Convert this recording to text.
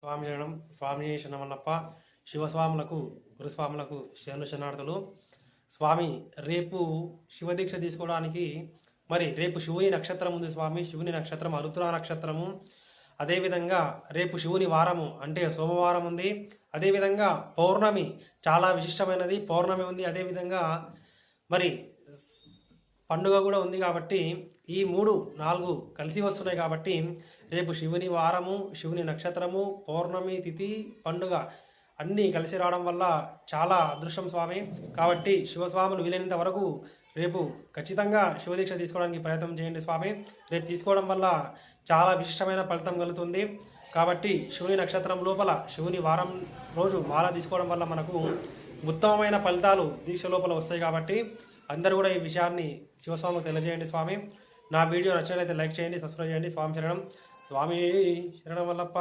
స్వామి శరణం. స్వామి శరణమల్లప్ప. శివస్వాములకు గురుస్వాములకు శరణు శరణార్థులు. స్వామి రేపు శివదీక్ష తీసుకోవడానికి రేపు శివుని నక్షత్రం ఉంది స్వామి. శివుని నక్షత్రం ఆరుద్ర నక్షత్రము. అదేవిధంగా రేపు శివుని వారము అంటే సోమవారం ఉంది. అదేవిధంగా పౌర్ణమి చాలా విశిష్టమైనది పౌర్ణమి ఉంది. అదేవిధంగా పండుగ కూడా ఉంది. కాబట్టి ఈ 3-4 కలిసి వస్తున్నాయి. కాబట్టి రేపు శివుని వారము, శివుని నక్షత్రము, పౌర్ణమి తిథి, పండుగ అన్నీ కలిసి రావడం వల్ల చాలా అదృష్టం స్వామి. కాబట్టి శివస్వాములు వీలైనంత వరకు రేపు ఖచ్చితంగా శివదీక్ష తీసుకోవడానికి ప్రయత్నం చేయండి స్వామి. రేపు తీసుకోవడం వల్ల చాలా విశిష్టమైన ఫలితం కలుగుతుంది. కాబట్టి శివుని నక్షత్రం లోపల శివుని వారం రోజు మాల తీసుకోవడం వల్ల మనకు ఉత్తమమైన ఫలితాలు దీక్ష లోపల వస్తాయి. కాబట్టి అందరూ కూడా ఈ విషయాన్ని శివస్వామికి తెలియజేయండి స్వామి. నా వీడియో నచ్చినట్లయితే లైక్ చేయండి, సబ్స్క్రైబ్ చేయండి. స్వామి శరణం. స్వామి శరణం వల్లప్ప.